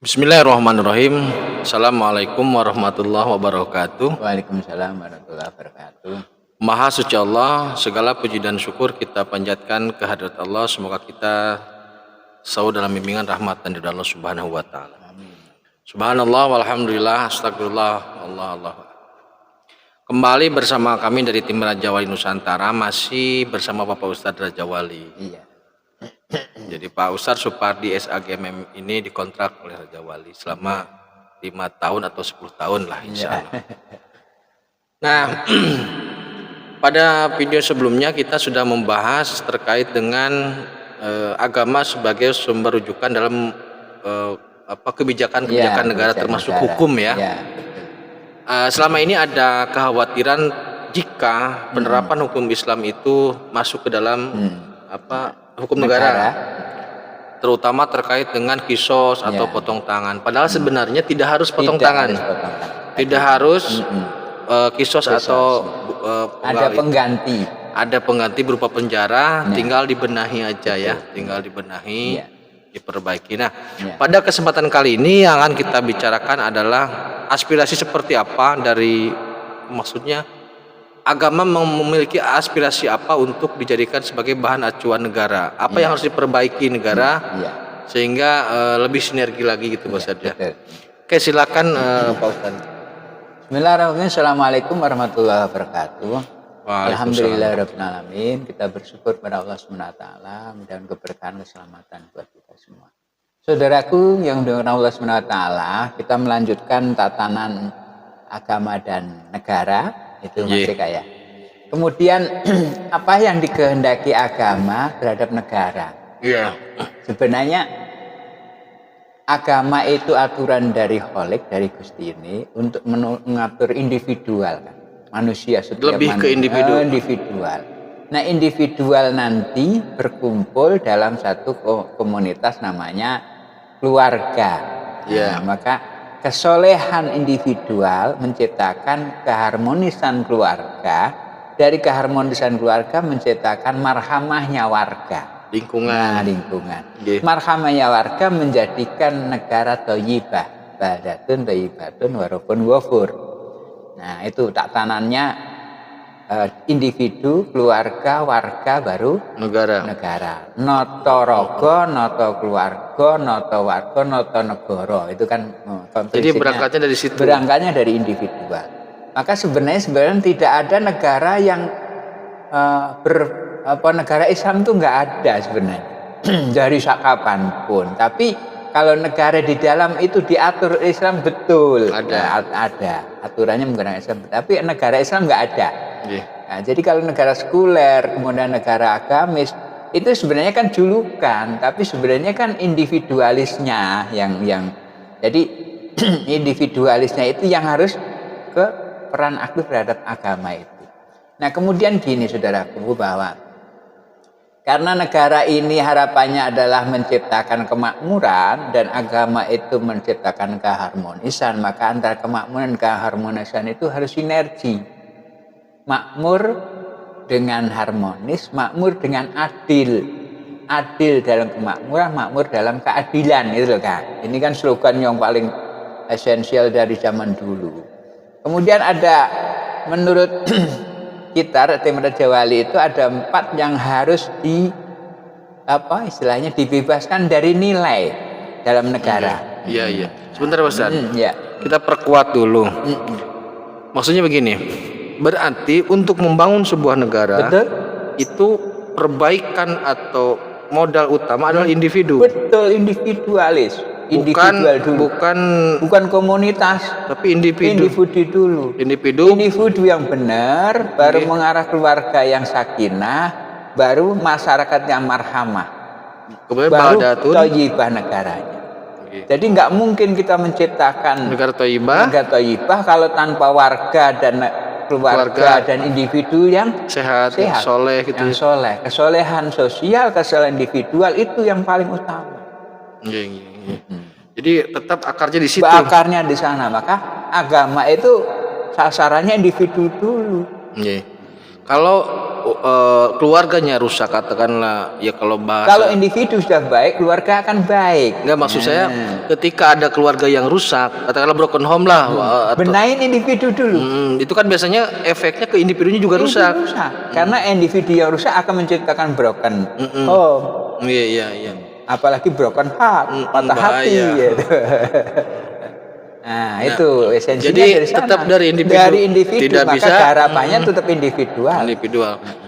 Bismillahirrahmanirrahim. Assalamualaikum warahmatullahi wabarakatuh. Waalaikumsalam warahmatullahi wabarakatuh. Maha suci Allah, segala puji dan syukur kita panjatkan kehadirat Allah. Semoga kita selalu dalam bimbingan rahmat dan ridha Allah Subhanahu wa taala. Amin. Subhanallah walhamdulillah, astagfirullah, Allah. Kembali bersama kami dari tim Raja Wali Nusantara, masih bersama Bapak Ustadz Raja Wali. Iya. Jadi Pak Ustadz Supardi SAGMM ini dikontrak oleh Raja Wali selama 5 tahun atau 10 tahun lah insya Allah. Nah, pada video sebelumnya kita sudah membahas terkait dengan agama sebagai sumber rujukan dalam kebijakan-kebijakan negara termasuk negara. hukum ya. Selama ini ada kekhawatiran jika penerapan hukum Islam itu masuk ke dalam hukum negara, terutama terkait dengan kisos atau potong tangan. Padahal sebenarnya tidak harus potong tangan, tidak harus kisos atau ada pengganti. Ada pengganti berupa penjara, tinggal dibenahi aja ya, tinggal dibenahi, diperbaiki. Nah, pada kesempatan kali ini yang akan kita bicarakan adalah aspirasi seperti apa dari, maksudnya agama memiliki aspirasi apa untuk dijadikan sebagai bahan acuan negara, apa yang harus diperbaiki negara sehingga lebih sinergi lagi gitu Pak Ustadz ya. Oke, silakan Pak Ustadz. Bismillahirrahmanirrahim. Assalamualaikum warahmatullahi wabarakatuh. Alhamdulillahirabbil alamin. Kita bersyukur pada Allah Subhanahu wa taala, mudah-mudahan keberkahan keselamatan buat kita semua. Saudaraku yang dengan Allah Subhanahu wa taala, kita melanjutkan tatanan agama dan negara. Itu masih kayak. Kemudian apa yang dikehendaki agama terhadap negara? Iya. Sebenarnya agama itu aturan dari Kholik, dari Gusti ini untuk mengatur individual kan. Manusia setiap lebih ke individual. Nah, individual nanti berkumpul dalam satu komunitas namanya keluarga. Nah, maka kesolehan individual menciptakan keharmonisan keluarga, dari keharmonisan keluarga menciptakan marhamahnya warga, lingkungan. Marhamahnya warga menjadikan negara thayyibah, baldatun thayyibatun wa rabbun ghafur. Nah, itu tatanannya individu, keluarga, warga, baru negara. Noto rogo, noto keluarga, noto warga, noto negara. Itu kan jadi berangkatnya dari situ. Berangkatnya dari individual. Maka sebenarnya tidak ada negara yang negara Islam itu nggak ada sebenarnya dari kapanpun. Tapi kalau negara di dalam itu diatur Islam betul, ada aturannya menggunakan Islam. Tapi negara Islam nggak ada. Nah, jadi kalau negara sekuler, kemudian negara agamis, itu sebenarnya kan julukan, tapi sebenarnya kan individualisnya yang jadi individualisnya itu yang harus ke peran aktif terhadap agama itu. Nah, kemudian gini saudaraku, bahwa karena negara ini harapannya adalah menciptakan kemakmuran dan agama itu menciptakan keharmonisan, maka antara kemakmuran dan keharmonisan itu harus sinergi. Makmur dengan harmonis, makmur dengan adil. Adil dalam kemakmuran, makmur dalam keadilan, itu loh kan. Ini kan slogan yang paling esensial dari zaman dulu. Kemudian ada, menurut kita tim Raja Wali itu ada 4 yang harus istilahnya dibebaskan dari nilai dalam negara. Iya. Sebentar Pak Ustadz. Kita perkuat dulu. Maksudnya begini, berarti untuk membangun sebuah negara, itu perbaikan atau modal utama adalah individu. Betul, individualis. Bukan komunitas, tapi individu dulu. Individu yang benar, baru mengarah keluarga yang sakinah, baru masyarakat yang marhamah, baru thayyibah negaranya. Jadi nggak mungkin kita menciptakan negara thayyibah kalau tanpa warga dan keluarga dan individu yang sehat. Soleh gitu. Yang soleh. Kesolehan sosial, kesolehan individual itu yang paling utama. Jadi tetap akarnya di situ. Akarnya di sana. Maka agama itu sasarannya individu dulu. Kalau keluarganya rusak, katakanlah ya kalau Kalau bahasa individu sudah baik, keluarga akan baik. enggak, maksud saya ketika ada keluarga yang rusak, katakanlah broken home lah, atau Benahin individu dulu. itu kan biasanya efeknya ke individunya juga rusak. Karena individu yang rusak akan menciptakan broken home. Iya. Apalagi broken heart, patah hati bahaya. gitu. Nah, itu esensinya jadi dari sana. tetap dari individu. Tidak maka bisa, garapannya tetap individual.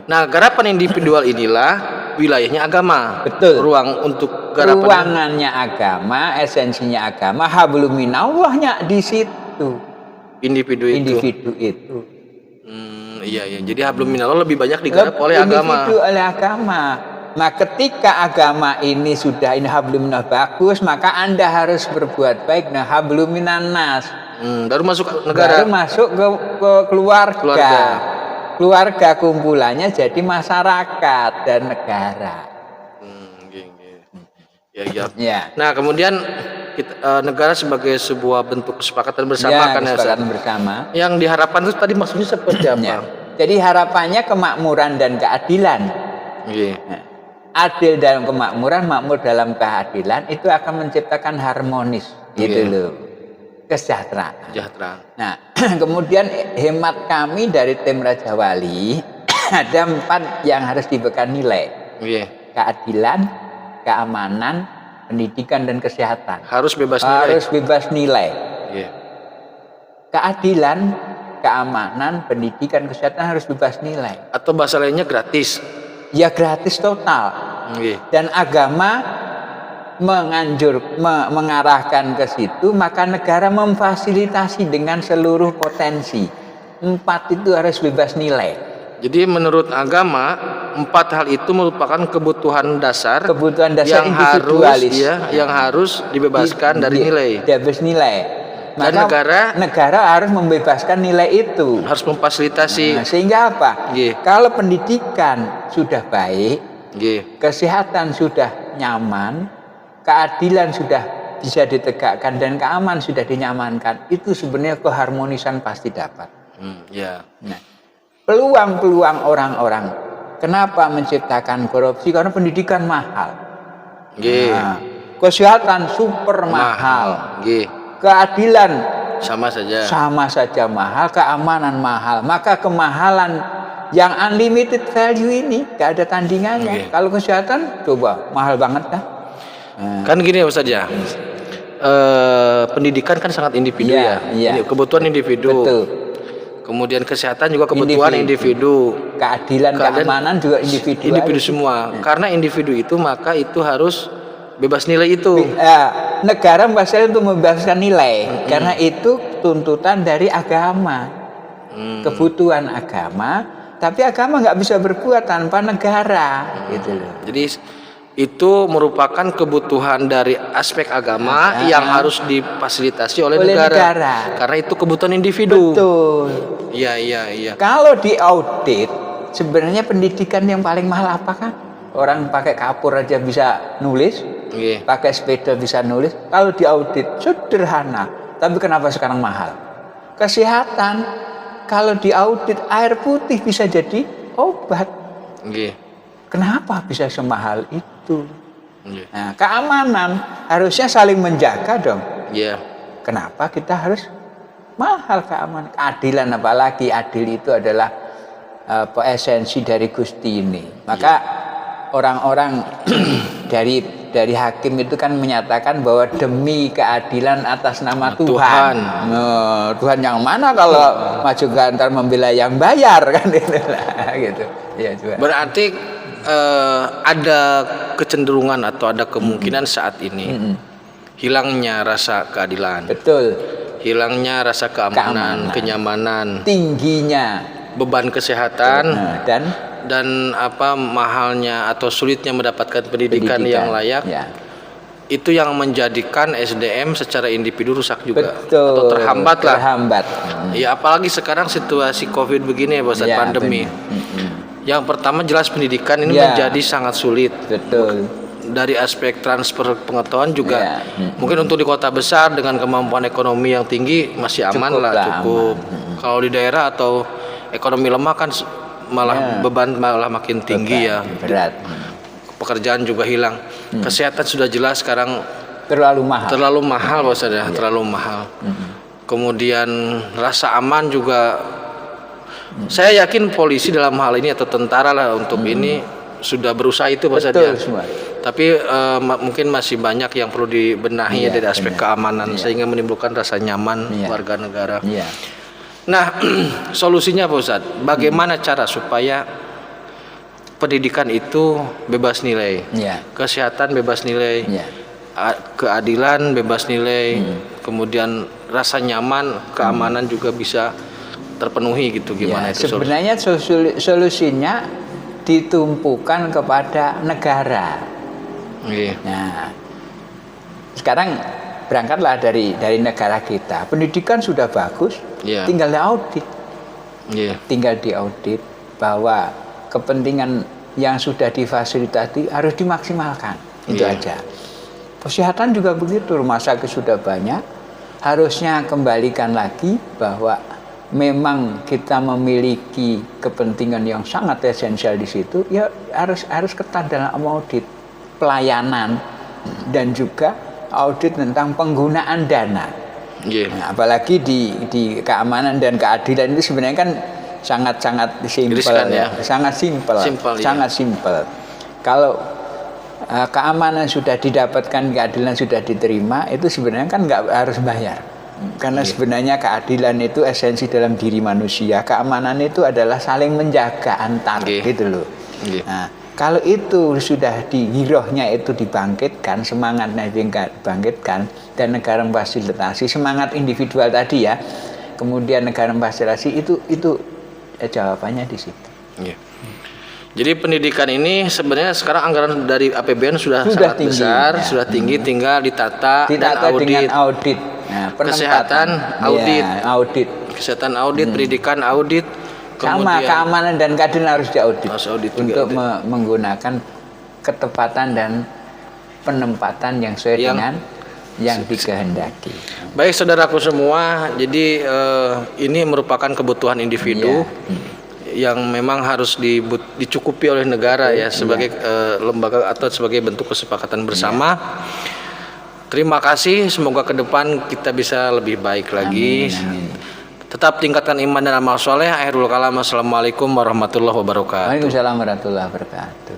Nah, garapan individual inilah wilayahnya agama. Betul. Ruang untuk garapan Ruangannya agama, esensinya agama, hablum minallahnya di situ. individu itu. Iya. Jadi hablum minallah lebih banyak digarap oleh agama. Individu oleh agama. Nah, ketika agama ini sudah hablum minallah bagus, maka Anda harus berbuat baik. Nah, hablum minannas. Baru masuk negara. Baru masuk ke keluarga. Keluarga kumpulannya jadi masyarakat dan negara. Ya. Nah, kemudian negara sebagai sebuah bentuk kesepakatan bersama, kesepakatan bersama. Yang diharapkan itu tadi maksudnya seperti apa? Ya. Jadi harapannya kemakmuran dan keadilan. Nah, adil dalam kemakmuran, makmur dalam keadilan, itu akan menciptakan harmonis, gitu loh. Kesejahteraan. Nah, kemudian hemat kami dari tim Raja Wali ada 4 yang harus diberikan nilai. Keadilan, keamanan, pendidikan dan kesehatan. Harus bebas nilai. Harus bebas nilai. Keadilan, keamanan, pendidikan, kesehatan harus bebas nilai. Atau bahasa lainnya gratis. Ya gratis total. Dan agama mengarahkan ke situ, maka negara memfasilitasi dengan seluruh potensi. 4 itu harus bebas nilai. Jadi menurut agama 4 hal itu merupakan kebutuhan dasar yang individualis, yang harus dibebaskan dari nilai. Bebas nilai. Dan negara harus membebaskan nilai itu. Harus memfasilitasi. Nah, sehingga apa? Kalau pendidikan sudah baik, kesehatan sudah nyaman, keadilan sudah bisa ditegakkan dan keamanan sudah dinyamankan, itu sebenarnya keharmonisan pasti dapat. Nah, peluang-peluang orang-orang kenapa menciptakan korupsi? Karena pendidikan mahal. Nah, kesehatan super mahal. Keadilan sama saja mahal, keamanan mahal. Maka kemahalan yang unlimited value ini gak ada tandingannya. Kalau kesehatan coba mahal banget kan? Kan gini ya Ustaz ya. Pendidikan kan sangat individu kebutuhan individu. Betul. Kemudian kesehatan juga kebutuhan individu. Keadilan, keamanan juga individu semua. Karena individu itu maka itu harus bebas nilai itu. Negara memfasilitasi untuk membebaskan nilai, karena itu tuntutan dari agama, kebutuhan agama. Tapi agama nggak bisa berbuat tanpa negara, gitu loh. Jadi itu merupakan kebutuhan dari aspek agama yang harus difasilitasi oleh negara. Karena itu kebutuhan individu. Betul. Iya. Kalau diaudit, sebenarnya pendidikan yang paling mahal apa kan? Orang pakai kapur aja bisa nulis. Pakai sepeda bisa nulis. Kalau diaudit sederhana, tapi kenapa sekarang mahal? Kesehatan, kalau diaudit air putih bisa jadi obat. Kenapa bisa semahal itu? Nah, keamanan harusnya saling menjaga dong. Kenapa kita harus mahal keamanan? Keadilan, apalagi adil itu adalah esensi dari Gusti ini. Maka orang-orang dari hakim itu kan menyatakan bahwa demi keadilan atas nama Tuhan. Tuhan yang mana kalau maju ke antar membela yang bayar kan gitu. Ya, juga. Berarti ada kecenderungan atau ada kemungkinan saat ini hilangnya rasa keadilan. Betul. Hilangnya rasa keamanan, kenyamanan, tingginya beban kesehatan dan mahalnya atau sulitnya mendapatkan pendidikan yang layak. Itu yang menjadikan SDM secara individu rusak juga. Betul, atau terhambat. Ya apalagi sekarang situasi Covid begini ya Pak, pandemi. Yang pertama jelas pendidikan ini menjadi sangat sulit. Betul. Dari aspek transfer pengetahuan juga mungkin untuk di kota besar dengan kemampuan ekonomi yang tinggi masih aman cukup. Kalau di daerah atau ekonomi lemah kan malah beban malah makin tinggi ya. Berat. Pekerjaan juga hilang. Kesehatan sudah jelas sekarang Terlalu mahal. terlalu mahal Pak Ustadz ya, terlalu mahal. Kemudian rasa aman juga. Saya yakin polisi dalam hal ini atau tentara lah untuk ini sudah berusaha itu Pak Ustadz ya. Semua. Tapi mungkin masih banyak yang perlu dibenahi ya dari aspek keamanan sehingga menimbulkan rasa nyaman warga negara. Nah, solusinya Pak Ustadz, bagaimana cara supaya pendidikan itu bebas nilai, kesehatan bebas nilai, keadilan bebas nilai, kemudian rasa nyaman, keamanan juga bisa terpenuhi gitu. Gimana itu? Sebenarnya solusinya ditumpukan kepada negara. Nah, sekarang berangkatlah dari negara kita. Pendidikan sudah bagus, tinggal diaudit. Tinggal diaudit bahwa kepentingan yang sudah difasilitasi harus dimaksimalkan. Itu aja. Kesehatan juga begitu, rumah sakit sudah banyak, harusnya kembalikan lagi bahwa memang kita memiliki kepentingan yang sangat esensial di situ, ya harus ketat dalam audit pelayanan dan juga audit tentang penggunaan dana. Nah, apalagi di keamanan dan keadilan itu sebenarnya kan sangat simpel ya. Sangat simpel, sangat simpel. Kalau keamanan sudah didapatkan, keadilan sudah diterima, itu sebenarnya kan nggak harus bayar. Karena sebenarnya keadilan itu esensi dalam diri manusia. Keamanan itu adalah saling menjaga antar gitu loh. Nah, kalau itu sudah girohnya itu dibangkitkan, semangatnya dibangkitkan, dan negara memfasilitasi semangat individual tadi ya, kemudian negara memfasilitasi itu jawabannya di situ. Jadi pendidikan ini sebenarnya sekarang anggaran dari APBN sudah sangat tinggi, besar, sudah tinggi, tinggal ditata dan audit. Dengan audit. Nah, kesehatan audit, kesehatan audit, pendidikan audit, sama keamanan dan keadilan harus diaudit untuk menggunakan ketepatan dan penempatan yang sesuai dengan yang dikehendaki. Baik saudaraku semua, jadi ini merupakan kebutuhan individu yang memang harus dicukupi oleh negara ya sebagai lembaga atau sebagai bentuk kesepakatan bersama. Terima kasih, semoga ke depan kita bisa lebih baik lagi. Amin. Tetap tingkatkan iman dan amal soleh. Akhirul kalam. Assalamualaikum warahmatullahi wabarakatuh. Waalaikumsalam warahmatullahi wabarakatuh.